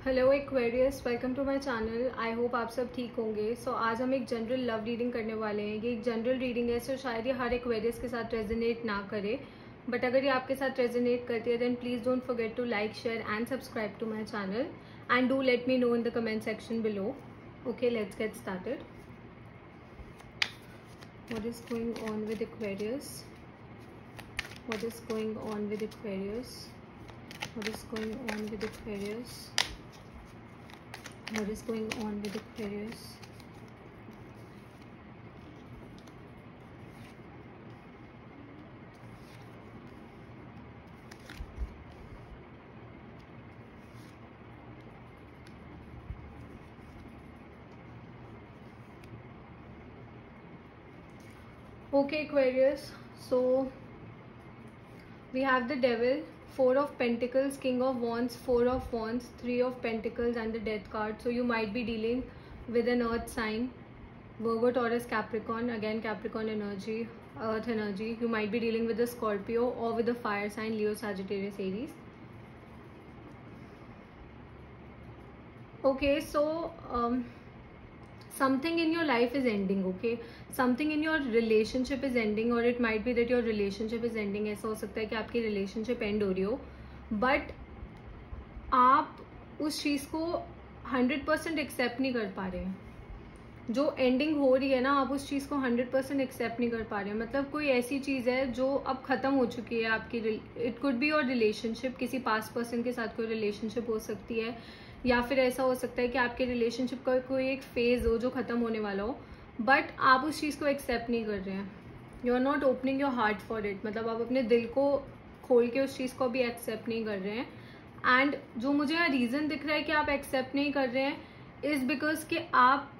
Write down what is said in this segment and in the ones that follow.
Hello Aquarius, welcome to my channel. I hope आप सब ठीक होंगे। आज हम एक जनरल लव रीडिंग करने वाले हैं। ये एक जनरल रीडिंग है, सो शायद ये हर एक्वेरियस के साथ रेजोनेट ना करे, बट अगर ये आपके साथ रेजोनेट करती है then please don't forget to like, share and subscribe to my channel and do let me know in the comment section below. Okay, let's get started. What is going on with Aquarius? What is going on with Aquarius? What is going on with Aquarius? What is going on with Aquarius? Okay, Aquarius. So we have the Devil, Four of Pentacles, King of Wands, Four of Wands, Three of Pentacles and the Death card. So you might be dealing with an earth sign, Virgo, Taurus, Capricorn. Again Capricorn energy, earth energy. You might be dealing with a Scorpio or with a fire sign, Leo, Sagittarius, Aries. Okay, so something in your life is ending. Okay, something in your relationship is ending, or it might be that your relationship is ending. ऐसा हो सकता है कि आपकी relationship end हो रही हो, but आप उस चीज़ को 100% एक्सेप्ट नहीं कर पा रहे हैं। जो एंडिंग हो रही है ना, आप उस चीज़ को 100% एक्सेप्ट नहीं कर पा रहे हैं। मतलब कोई ऐसी चीज़ है जो अब ख़त्म हो चुकी है आपकी। It could be your relationship, किसी पास्ट पर्सन के साथ कोई रिलेशनशिप हो सकती है, या फिर ऐसा हो सकता है कि आपके रिलेशनशिप का कोई एक फेज हो जो ख़त्म होने वाला हो, बट आप उस चीज़ को एक्सेप्ट नहीं कर रहे हैं। You are not opening your heart for it. मतलब आप अपने दिल को खोल के उस चीज़ को भी एक्सेप्ट नहीं कर रहे हैं। एंड जो मुझे यहाँ रीज़न दिख रहा है कि आप एक्सेप्ट नहीं कर रहे हैं इज़ बिकॉज कि आप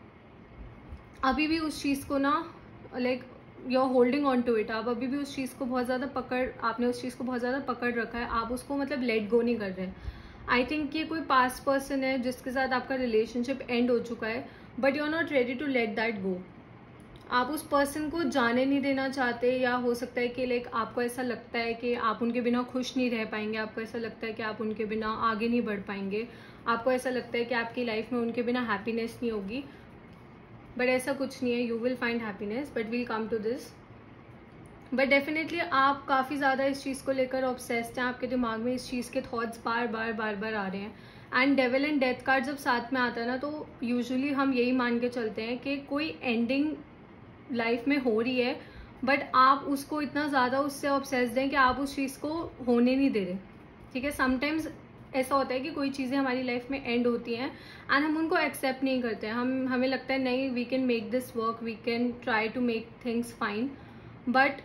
अभी भी उस चीज़ को ना like you are holding on to it. आप अभी भी उस चीज़ को बहुत ज़्यादा आपने उस चीज़ को बहुत ज़्यादा पकड़ रखा है। आप उसको मतलब लेट गो नहीं कर रहे हैं। आई थिंक ये कोई पास्ट पर्सन है जिसके साथ आपका रिलेशनशिप एंड हो चुका है, but you are not ready to let that go. आप उस पर्सन को जाने नहीं देना चाहते, या हो सकता है कि लाइक आपको ऐसा लगता है कि आप उनके बिना खुश नहीं रह पाएंगे। आपको ऐसा लगता है कि आप उनके बिना आगे नहीं बढ़ पाएंगे। आपको ऐसा लगता है कि आपकी लाइफ में उनके बिना हैप्पीनेस नहीं होगी, बट ऐसा कुछ नहीं है। You will find happiness, but we'll come to this. But definitely आप काफ़ी ज़्यादा इस चीज़ को लेकर ऑब्सेस्ड हैं। आपके दिमाग में इस चीज़ के थॉट्स बार बार आ रहे हैं। And devil and death card जब साथ में आता है ना, तो यूजुअली हम यही मान के चलते हैं कि कोई एंडिंग लाइफ में हो रही है, बट आप उसको इतना ज़्यादा उससे ऑब्सेस्ड हैं कि आप उस चीज़ को होने नहीं दे रहे। ठीक है, समटाइम्स ऐसा होता है कि कोई चीज़ें हमारी लाइफ में एंड होती हैं एंड हम उनको एक्सेप्ट नहीं करते हैं। हमें लगता है नहीं, we can make this work, we can try to make things fine. But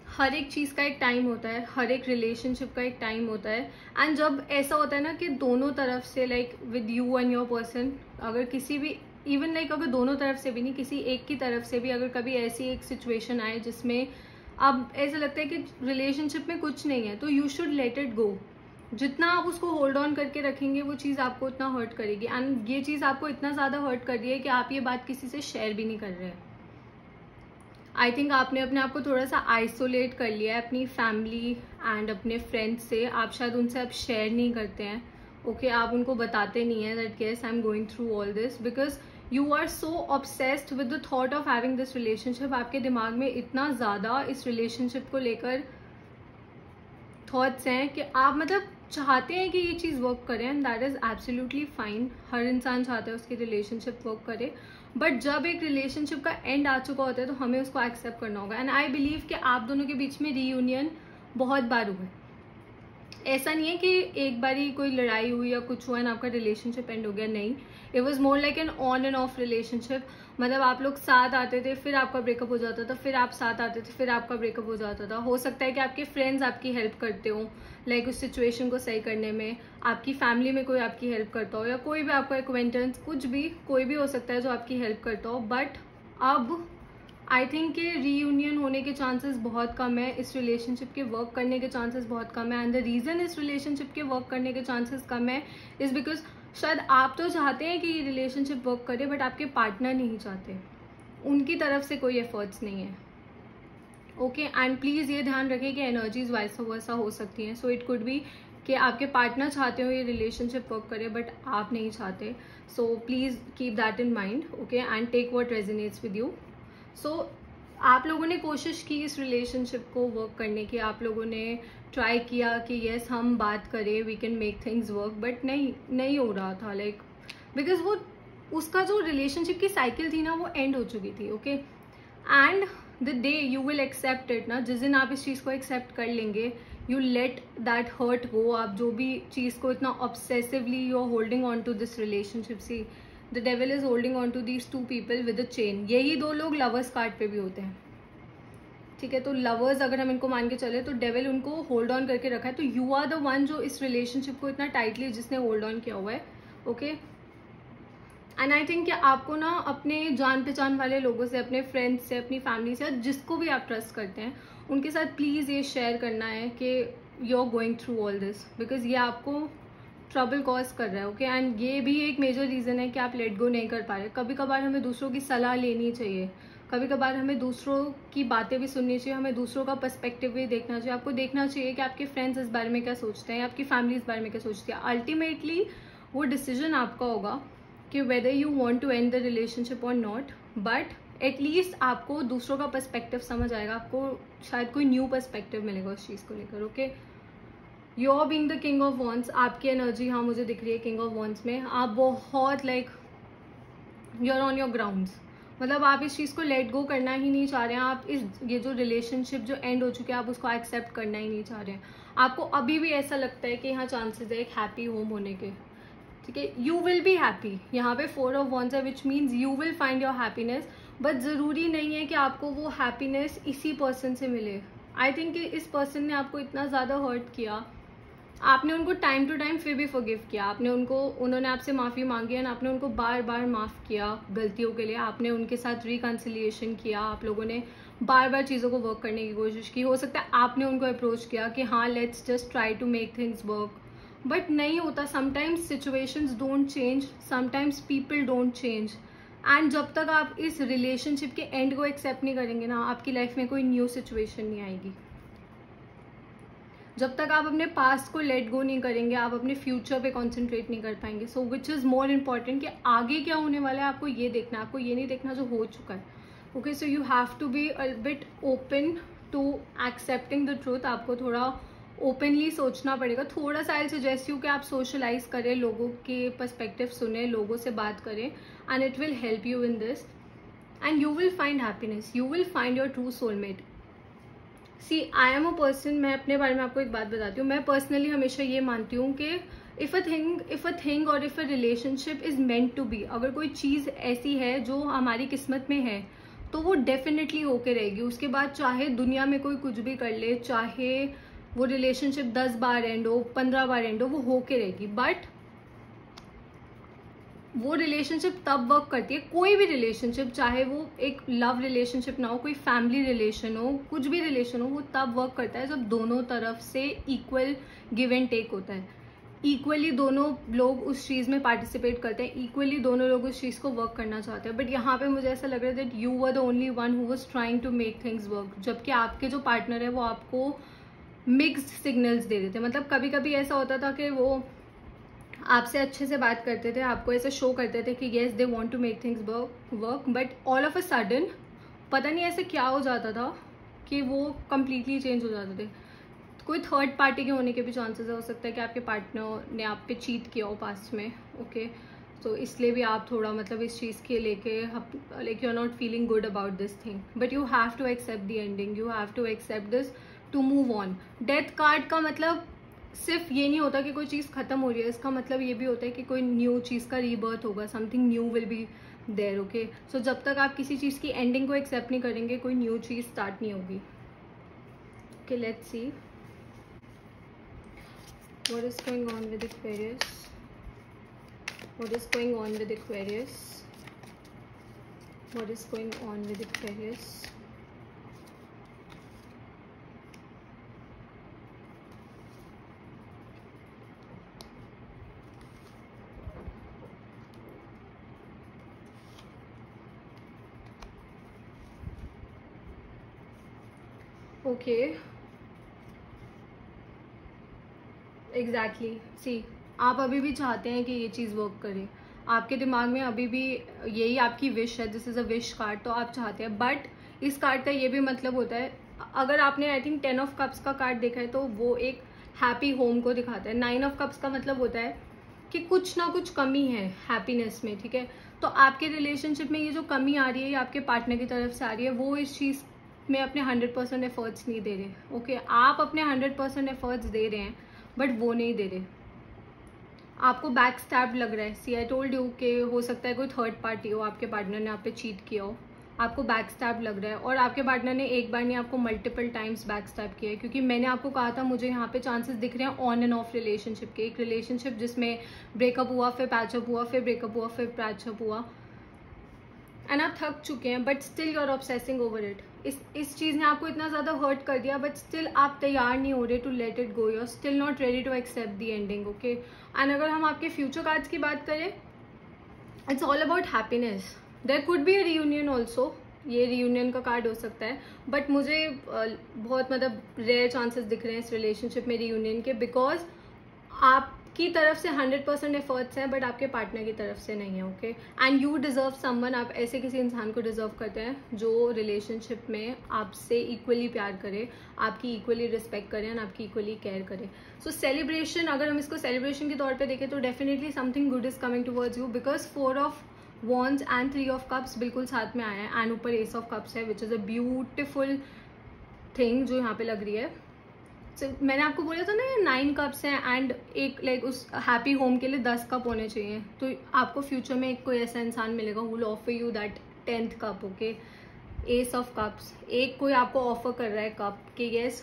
हर एक चीज़ का एक टाइम होता है, हर एक रिलेशनशिप का एक टाइम होता है। एंड जब ऐसा होता है ना कि दोनों तरफ से like with you and your person, अगर किसी भी इवन लाइक अगर दोनों तरफ से भी नहीं, किसी एक की तरफ से भी अगर कभी ऐसी एक सिचुएशन आए जिसमें अब ऐसा लगता है कि रिलेशनशिप में कुछ नहीं है, तो यू शुड लेट इट गो। जितना आप उसको होल्ड ऑन करके रखेंगे वो चीज़ आपको उतना हर्ट करेगी। एंड ये चीज़ आपको इतना ज़्यादा हर्ट कर रही है कि आप ये बात किसी से शेयर भी नहीं कर रहे हैं। आई थिंक आपने अपने आप को थोड़ा सा आइसोलेट कर लिया है अपनी फैमिली एंड अपने फ्रेंड्स से। आप शायद उनसे अब शेयर नहीं करते हैं। ओके, आप उनको बताते नहीं हैं that yes I am going through all this, because you are so obsessed with the thought of having this relationship. आपके दिमाग में इतना ज़्यादा इस रिलेशनशिप को लेकर थॉट्स हैं कि आप मतलब चाहते हैं कि ये चीज़ वर्क करे, and that is absolutely fine. हर इंसान चाहता है उसकी रिलेशनशिप वर्क करे, बट जब एक रिलेशनशिप का एंड आ चुका होता है तो हमें उसको एक्सेप्ट करना होगा। एंड आई बिलीव कि आप दोनों के बीच में रीयूनियन बहुत बार हुआ है। ऐसा नहीं है कि एक बार ही कोई लड़ाई हुई या कुछ हुआ एंड आपका रिलेशनशिप एंड हो गया, नहीं। It was more like an on end of relationship. मतलब आप लोग साथ आते थे, फिर आपका ब्रेकअप हो जाता था, फिर आप साथ आते थे, फिर आपका ब्रेकअप हो जाता था। हो सकता है कि आपके फ्रेंड्स आपकी हेल्प करते हो लाइक उस सिचुएशन को सही करने में, आपकी फैमिली में कोई आपकी हेल्प करता हो, या कोई भी आपका एक्वेंटेंस, कुछ भी कोई भी हो सकता है जो आपकी हेल्प करता हो। बट अब आई थिंक कि रीयूनियन होने के चांसेस बहुत कम है। इस रिलेशनशिप के वर्क करने के चांसेस बहुत कम है। एंड द रीज़न इस रिलेशनशिप के वर्क करने के चांसेस कम है इज़ बिकॉज शायद आप तो चाहते हैं कि ये रिलेशनशिप वर्क करे, बट आपके पार्टनर नहीं चाहते। उनकी तरफ से कोई एफर्ट्स नहीं है। ओके, एंड प्लीज़ ये ध्यान रखें कि एनर्जीज वाइस वर्सा हो सकती हैं। सो इट कुड बी कि आपके पार्टनर चाहते हो ये रिलेशनशिप वर्क करे बट आप नहीं चाहते. So please keep that in mind, okay, and take what resonates with you. So आप लोगों ने कोशिश की इस रिलेशनशिप को वर्क करने की, आप लोगों ने ट्राई किया कि येस हम बात करें, we can make things work, but नहीं हो रहा था. लाइक बिकॉज वो उसका जो रिलेशनशिप की साइकिल थी ना वो एंड हो चुकी थी, okay. And the day you will accept it ना, जिस दिन आप इस चीज़ को एक्सेप्ट कर लेंगे, you let that hurt go. आप जो भी चीज़ को इतना obsessively you are holding on to this relationship, see the devil is holding on to these two people with a chain. यही दो लोग लवर्स कार्ड पे भी होते हैं, ठीक है. तो लवर्स अगर हम इनको मान के चले तो डेविल उनको होल्ड ऑन करके रखा है. तो यू आर द वन जो इस रिलेशनशिप को इतना टाइटली जिसने होल्ड ऑन किया हुआ है, ओके. एंड आई थिंक कि आपको ना अपने जान पहचान वाले लोगों से, अपने फ्रेंड्स से, अपनी फैमिली से, जिसको भी आप ट्रस्ट करते हैं उनके साथ प्लीज़ ये शेयर करना है कि you are going through all this, because ये आपको ट्रबल कॉज कर रहा है, ओके. एंड ये भी एक मेजर रीज़न है कि आप लेट गो नहीं कर पा रहे. कभी कभार हमें दूसरों की सलाह लेनी चाहिए, कभी कभार हमें दूसरों की बातें भी सुननी चाहिए, हमें दूसरों का पर्सपेक्टिव भी देखना चाहिए. आपको देखना चाहिए कि आपके फ्रेंड्स इस बारे में क्या सोचते हैं, आपकी फैमिली इस बारे में क्या सोचती है. अल्टीमेटली वो डिसीजन आपका होगा कि whether you want to end the relationship और नॉट, बट एटलीस्ट आपको दूसरों का पर्सपेक्टिव समझ आएगा, आपको शायद कोई न्यू पर्सपेक्टिव मिलेगा उस चीज़ को लेकर, okay. You are being the king of wands, आपकी एनर्जी हाँ मुझे दिख रही है किंग ऑफ वॉन्स में. आप बहुत like you are on your grounds, मतलब आप इस चीज़ को लेट गो करना ही नहीं चाह रहे हैं. आप ये जो रिलेशनशिप जो एंड हो चुके हैं आप उसको एक्सेप्ट करना ही नहीं चाह रहे हैं. आपको अभी भी ऐसा लगता है कि यहाँ चांसेस है एक हैप्पी होम होने के, ठीक है. You will be happy. यहाँ पे 4 ऑफ वॉन्ड्स है, which means you will find your happiness, but ज़रूरी नहीं है कि आपको वो हैप्पीनेस इसी पर्सन से मिले. आई थिंक कि इस पर्सन ने आपको इतना ज़्यादा हर्ट किया, आपने उनको टाइम टू टाइम फिर भी फॉरगिव किया, उन्होंने आपसे माफ़ी मांगी एंड आपने उनको बार बार माफ़ किया गलतियों के लिए. आपने उनके साथ रिकन्सिलिएशन किया, आप लोगों ने बार बार चीज़ों को वर्क करने की कोशिश की. हो सकता है आपने उनको अप्रोच किया कि हाँ let's just try to make things work, but नहीं होता. Sometimes situations don't change, sometimes people don't change. And जब तक आप इस रिलेशनशिप के एंड को एक्सेप्ट नहीं करेंगे ना, आपकी लाइफ में कोई न्यू सिचुएशन नहीं आएगी. जब तक आप अपने पास्ट को लेट गो नहीं करेंगे, आप अपने फ्यूचर पे कॉन्सेंट्रेट नहीं कर पाएंगे. सो विच इज़ मोर इम्पॉर्टेंट कि आगे क्या होने वाला है आपको ये देखना, आपको ये नहीं देखना जो हो चुका है, okay. So you have to be a bit open to accepting the truth. आपको थोड़ा ओपनली सोचना पड़ेगा. थोड़ा सा आई सजेस्ट यू कि आप सोशलाइज करें, लोगों के पर्सपेक्टिव सुने, लोगों से बात करें, and it will help you in this, and you will find happiness, you will find your true soulmate. See I am a person, मैं अपने बारे में आपको एक बात बताती हूँ. मैं पर्सनली हमेशा ये मानती हूँ कि इफ़ अ थिंग और if a relationship is meant to be, अगर कोई चीज़ ऐसी है जो हमारी किस्मत में है तो वो डेफिनेटली होके रहेगी. उसके बाद चाहे दुनिया में कोई कुछ भी कर ले, चाहे वो रिलेशनशिप 10 बार एंड हो, 15 बार एंड हो, वो होके रहेगी. बट वो रिलेशनशिप तब वर्क करती है, कोई भी रिलेशनशिप, चाहे वो एक लव रिलेशनशिप ना हो, कोई फैमिली रिलेशन हो, कुछ भी रिलेशन हो, वो तब वर्क करता है जब दोनों तरफ से इक्वल गिव एंड टेक होता है. इक्वली दोनों लोग उस चीज़ में पार्टिसिपेट करते हैं, इक्वली दोनों लोग उस चीज़ को वर्क करना चाहते हैं. बट यहाँ पे मुझे ऐसा लग रहा है that you were the only one who was trying to make things work, जबकि आपके जो पार्टनर है वो आपको मिक्स्ड सिग्नल्स दे देते हैं. मतलब कभी कभी ऐसा होता था कि वो आपसे अच्छे से बात करते थे, आपको ऐसे शो करते थे कि yes they want to make things work, but all of a sudden पता नहीं ऐसे क्या हो जाता था कि वो कम्प्लीटली चेंज हो जाते थे. कोई थर्ड पार्टी के होने के भी चांसेस हो सकता है कि आपके पार्टनर ने आप पे चीट किया हो पास्ट में, ओके. तो इसलिए भी आप थोड़ा मतलब इस चीज़ के लेके like you are not feeling good about this thing, but you have to accept the ending, you have to accept this to move on. Death card का मतलब सिर्फ ये नहीं होता कि कोई चीज़ खत्म हो रही है, इसका मतलब ये भी होता है कि कोई न्यू चीज़ का रीबर्थ होगा, something new will be there, okay. So जब तक आप किसी चीज़ की एंडिंग को एक्सेप्ट नहीं करेंगे, कोई न्यू चीज़ स्टार्ट नहीं होगी. Okay, let's see what is going on with Aquarius, what is going on with Aquarius, what is going on with Aquarius. Okay, exactly see, आप अभी भी चाहते हैं कि ये चीज़ वर्क करे, आपके दिमाग में अभी भी यही आपकी विश है, this is a wish card, तो आप चाहते हैं। बट इस कार्ड का ये भी मतलब होता है, अगर आपने आई थिंक 10 ऑफ कप्स का कार्ड देखा है तो वो एक हैप्पी होम को दिखाता है। 9 ऑफ कप्स का मतलब होता है कि कुछ ना कुछ कमी है हैप्पीनेस में, ठीक है। तो आपके रिलेशनशिप में ये जो कमी आ रही है, ये आपके पार्टनर की तरफ से आ रही है, वो इस चीज़ में अपने 100% एफर्ट्स नहीं दे रहे। ओके, आप अपने 100% एफर्ट्स दे रहे हैं बट वो नहीं दे रहे, आपको बैक स्टैब लग रहा है। सी आई टोल्ड यू कि हो सकता है कोई थर्ड पार्टी हो, आपके पार्टनर ने आप पे चीट किया हो, आपको बैक स्टैब लग रहा है, और आपके पार्टनर ने एक बार नहीं आपको मल्टीपल टाइम्स बैक स्टैब किया है। क्योंकि मैंने आपको कहा था मुझे यहाँ पे चांसेस दिख रहे हैं ऑन एंड ऑफ रिलेशनशिप के, एक रिलेशनशिप जिसमें ब्रेकअप हुआ, फिर पैचअप हुआ, फिर ब्रेकअप हुआ, फिर पैचअप हुआ, एंड आप थक चुके हैं but still you are obsessing over it. इस चीज़ ने आपको इतना ज़्यादा हर्ट कर दिया बट स्टिल आप तैयार नहीं हो रहे to let it go, you are still not ready to accept the ending. Okay, and अगर हम आपके फ्यूचर कार्ड्स की बात करें, it's all about happiness. There could be a reunion also, ये रीयूनियन का कार्ड हो सकता है, बट मुझे बहुत मतलब रेयर चांसेस दिख रहे हैं इस रिलेशनशिप में रीयूनियन के, बिकॉज आपकी तरफ से 100% एफर्ट्स हैं बट आपके पार्टनर की तरफ से नहीं है। Okay, and you deserve someone, आप ऐसे किसी इंसान को डिजर्व करते हैं जो रिलेशनशिप में आपसे इक्वली प्यार करे, आपकी इक्वली रिस्पेक्ट करे एंड आपकी इक्वली केयर करे। सो सेलिब्रेशन, अगर हम इसको सेलिब्रेशन के तौर पे देखें तो definitely something good is coming towards you, because 4 of wands and 3 of cups बिल्कुल साथ में आया है, एंड ऊपर एस ऑफ कप्स है, which is a beautiful thing जो यहाँ पे लग रही है। So, मैंने आपको बोला था ना ये 9 कप्स हैं एंड एक लाइक उस हैप्पी होम के लिए 10 कप होने चाहिए, तो आपको फ्यूचर में एक कोई ऐसा इंसान मिलेगा who will offer you that 10th cup. Okay, S of cups, एक कोई आपको ऑफर कर रहा है कप कि यस,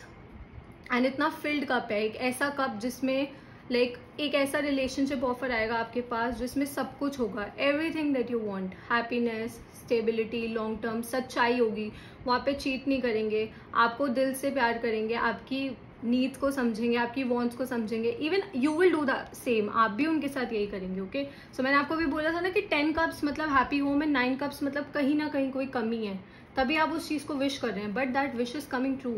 एंड इतना फिल्ड कप है, एक ऐसा कप जिसमें लाइक एक ऐसा रिलेशनशिप ऑफर आएगा आपके पास जिसमें सब कुछ होगा, everything that you want, happiness, stability, long term, सच्चाई होगी, वहाँ पे चीट नहीं करेंगे, आपको दिल से प्यार करेंगे, आपकी नीड्स को समझेंगे, आपकी वॉन्ट्स को समझेंगे, even you will do the same, आप भी उनके साथ यही करेंगे। ओके, सो मैंने आपको भी बोला था ना कि 10 कप्स मतलब हैप्पी होम एंड 9 कप्स मतलब कहीं ना कहीं कोई कमी है, तभी आप उस चीज़ को विश कर रहे हैं, but that wish is coming true.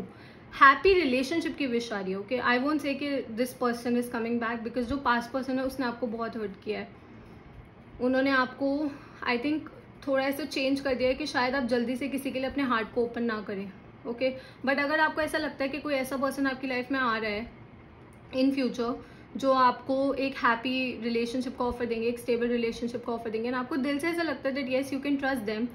Happy relationship की विश आ रही है। ओके, आई वोंट से कि this person is coming back, because जो पास्ट पर्सन है उसने आपको बहुत हर्ट किया है, उन्होंने आपको आई थिंक थोड़ा ऐसा चेंज कर दिया है कि शायद आप जल्दी से किसी के लिए अपने हार्ट को ओपन ना करें। ओके, बट अगर आपको ऐसा लगता है कि कोई ऐसा पर्सन आपकी लाइफ में आ रहा है इन फ्यूचर जो आपको एक हैप्पी रिलेशनशिप का ऑफर देंगे, एक स्टेबल रिलेशनशिप का ऑफर देंगे, एंड आपको दिल से ऐसा लगता है that yes you can trust them,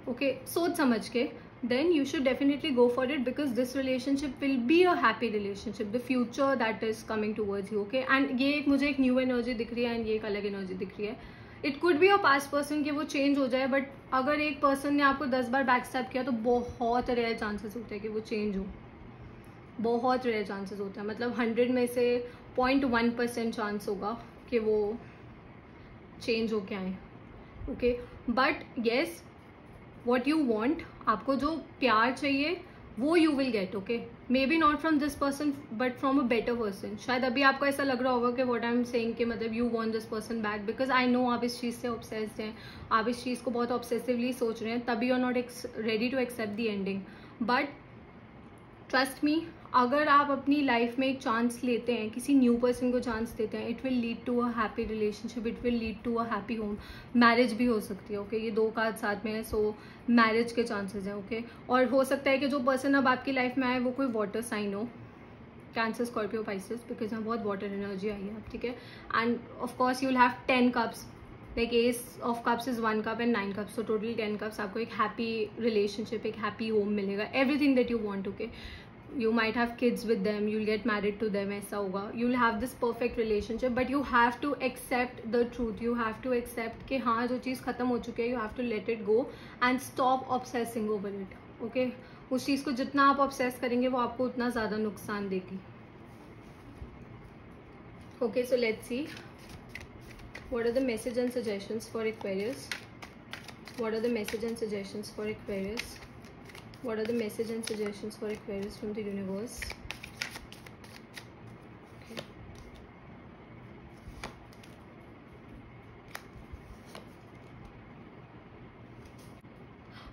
okay, सोच समझ के, then you should definitely go for it, because this relationship will be a happy relationship, the future that is coming towards you. Okay, and ये एक मुझे एक new energy दिख रही है एंड ये एक अलग एनर्जी दिख रही है। It could be a past person कि वो चेंज हो जाए, बट अगर एक पर्सन ने आपको 10 बार बैक स्टैप किया तो बहुत रेयर चांसेस होते हैं कि वो चेंज हो, बहुत रेयर चांसेस होते हैं, मतलब 100 में से 0.1% चांस होगा कि वो चेंज हो के आए। Okay, but yes, what you want, आपको जो प्यार चाहिए वो you will get. Okay, may be not from this person but from a better person. शायद अभी आपको ऐसा लग रहा होगा कि व्हाट आई एम सेइंग कि मतलब you want this person back, because I know आप इस चीज़ से ऑब्सेस्ड हैं, आप इस चीज़ को बहुत ऑब्सेसिवली सोच रहे हैं, तभी you are not ready to accept the ending. But trust me, अगर आप अपनी लाइफ में एक चांस लेते हैं, किसी न्यू पर्सन को चांस देते हैं, it will lead to a happy relationship, it will lead to a happy home, marriage भी हो सकती है। ओके, ये 2 कार्ड साथ में है, सो मैरिज के चांसेस हैं। ओके, और हो सकता है कि जो पर्सन अब आपकी लाइफ में आए वो कोई वाटर साइन हो, कैंसर, स्कॉर्पियो, पाइसेस, बिकॉज यहाँ बहुत वाटर एनर्जी आई है, ठीक है। End of course you will have 10 cups, like S of cups is 1 cup and 9 cups, so totally 10 cups. आपको एक हैप्पी रिलेशनशिप, एक हैप्पी होम मिलेगा, everything that you want. Okay, you might have kids with them, you'll get married to them, ऐसा होगा, you'll have this perfect relationship, but you have to accept the truth, you have to accept कि हाँ जो चीज़ खत्म हो चुकी है, you have to let it go and stop obsessing over it. Okay, उस चीज़ को जितना आप obsess करेंगे वो आपको उतना ज़्यादा नुकसान देगी। Okay, so let's see what are the message and suggestions for Aquarius. What are the message and suggestions for Aquarius? What are the message and suggestions for Aquarius from the universe?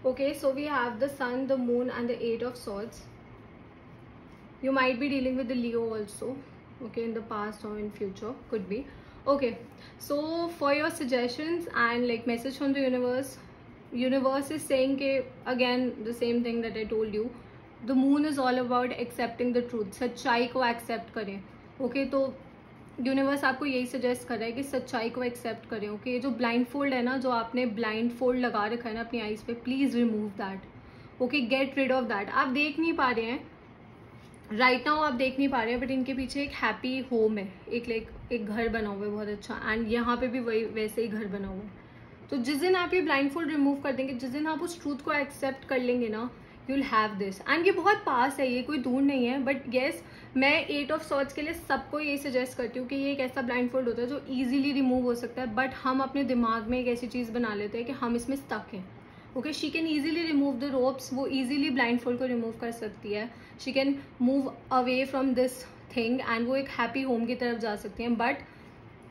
Okay, so we have the Sun, the Moon and the 8 of Swords. You might be dealing with the Leo also. okay, in the past or in future, could be. Okay, so for your suggestions and like message from the universe is saying ke, again the same thing that I told you, the moon is all about accepting the truth, सच्चाई को accept करें. Okay, तो universe आपको यही suggest कर रहा है कि सच्चाई को एक्सेप्ट करें. ओके, ये जो ब्लाइंड फोल्ड है ना, जो आपने ब्लाइंड फोल्ड लगा रखा है ना अपनी आईज पे, please remove that. Okay, get rid of that. आप देख नहीं पा रहे हैं राइट नाउ, आप देख नहीं पा रहे हैं, बट इनके पीछे एक हैप्पी होम है, एक घर बना हुआ है बहुत अच्छा, एंड यहाँ पे भी वही वैसे ही घर बना हुआ है. तो जिस दिन आप ये ब्लाइंड फोल्ड रिमूव कर देंगे, जिस दिन आप उस ट्रूथ को एक्सेप्ट कर लेंगे ना, you will have this. And ये बहुत पास है, ये कोई दूर नहीं है. बट येस, मैं 8 ऑफ सॉर्ड्स के लिए सबको ये सजेस्ट करती हूँ कि ये एक ऐसा ब्लाइंड फोल्ड होता है जो इजीली रिमूव हो सकता है, बट हम अपने दिमाग में एक ऐसी चीज़ बना लेते हैं कि हम इसमें स्टक हैं. Okay, she can easily remove the ropes, वो ईजिली ब्लाइंड फोल्ड को रिमूव कर सकती है. She can move away from this thing and वो एक हैप्पी होम की तरफ जा सकती हैं. बट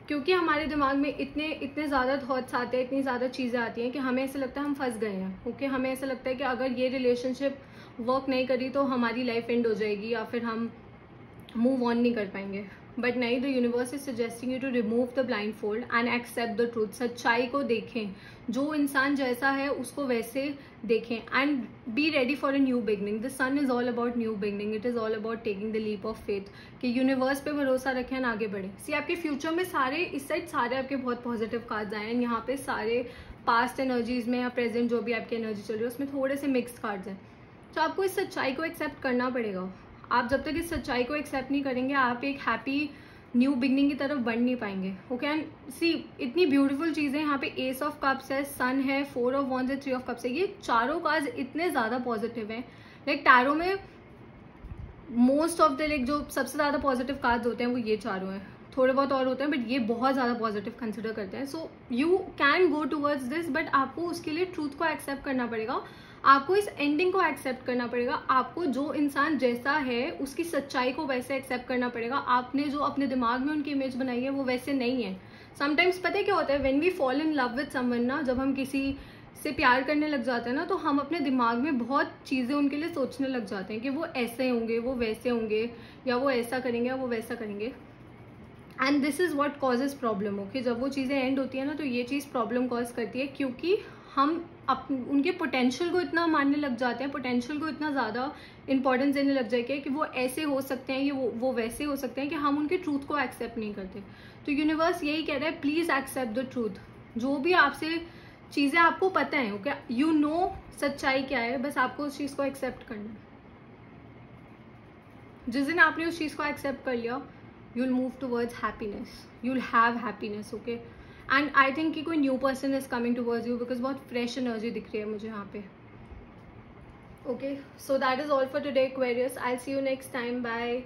क्योंकि हमारे दिमाग में इतने ज़्यादा थॉट्स आते हैं, इतनी ज़्यादा चीज़ें आती हैं कि हमें ऐसा लगता है हम फंस गए हैं. ओके, हमें ऐसा लगता है कि अगर ये रिलेशनशिप वर्क नहीं करी तो हमारी लाइफ एंड हो जाएगी या फिर हम मूव ऑन नहीं कर पाएंगे. बट नहीं, the universe is suggesting you to remove the blindfold and accept the truth. सच्चाई को देखें, जो इंसान जैसा है उसको वैसे देखें, and be ready for a new beginning. The sun is all about new beginning, it is all about taking the leap of faith. कि यूनिवर्स पे भरोसा रखें एंड आगे बढ़े. सी, आपके फ्यूचर में सारे इस साइड सारे आपके बहुत पॉजिटिव कार्ड्स आए हैं. यहाँ पे सारे पास्ट एनर्जीज में या प्रेजेंट जो भी आपकी एनर्जी चल रही है उसमें थोड़े से मिक्स कार्ड्स हैं. तो आपको इस सच्चाई को एक्सेप्ट करना पड़ेगा. आप जब तक इस सच्चाई को एक्सेप्ट नहीं करेंगे, आप एक हैप्पी न्यू बिगनिंग की तरफ बढ़ नहीं पाएंगे. ओके, एंड सी, इतनी ब्यूटीफुल चीज़ें यहाँ पे एस ऑफ कप्स है, सन है, 4 ऑफ वॉन्ड्स है, 3 ऑफ कप्स है. ये चारों कार्ड्स इतने ज़्यादा पॉजिटिव हैं. लाइक टैरो में मोस्ट ऑफ द लाइक जो सबसे ज़्यादा पॉजिटिव कार्ड्स होते हैं वो ये चारों हैं. थोड़े बहुत और होते हैं बट ये बहुत ज़्यादा पॉजिटिव कंसिडर करते हैं. So you can go towards this, but आपको उसके लिए ट्रूथ को एक्सेप्ट करना पड़ेगा. आपको इस एंडिंग को एक्सेप्ट करना पड़ेगा. आपको जो इंसान जैसा है उसकी सच्चाई को वैसे एक्सेप्ट करना पड़ेगा. आपने जो अपने दिमाग में उनकी इमेज बनाई है वो वैसे नहीं है. समटाइम्स पता है क्या होता है, when we fall in love with someone ना, जब हम किसी से प्यार करने लग जाते हैं ना, तो हम अपने दिमाग में बहुत चीज़ें उनके लिए सोचने लग जाते हैं कि वो ऐसे होंगे, वो वैसे होंगे, या वो ऐसा करेंगे या वो वैसा करेंगे. And this is what causes problem. Okay, जब वो चीज़ें एंड होती है ना, तो ये चीज़ प्रॉब्लम कॉज करती है, क्योंकि हम उनके पोटेंशियल को इतना मानने लग जाते हैं, पोटेंशियल को इतना ज़्यादा इंपॉर्टेंस देने लग जाएगा कि वो ऐसे हो सकते हैं, ये वो वैसे हो सकते हैं, कि हम उनके ट्रूथ को एक्सेप्ट नहीं करते. तो यूनिवर्स यही कह रहा है, प्लीज़ एक्सेप्ट द ट्रूथ. जो भी आपसे चीज़ें आपको पता है, ओके, यू नो सच्चाई क्या है, बस आपको उस चीज़ को एक्सेप्ट करना है. जिस दिन आपने उस चीज़ को एक्सेप्ट कर लिया, you will move towards happiness, you will have happiness. Okay, and I think कि कोई new person is coming towards you, because बहुत फ्रेश एनर्जी दिख रही है मुझे यहाँ पे. Okay, so that is all for today Aquarius. I see you next time. Bye.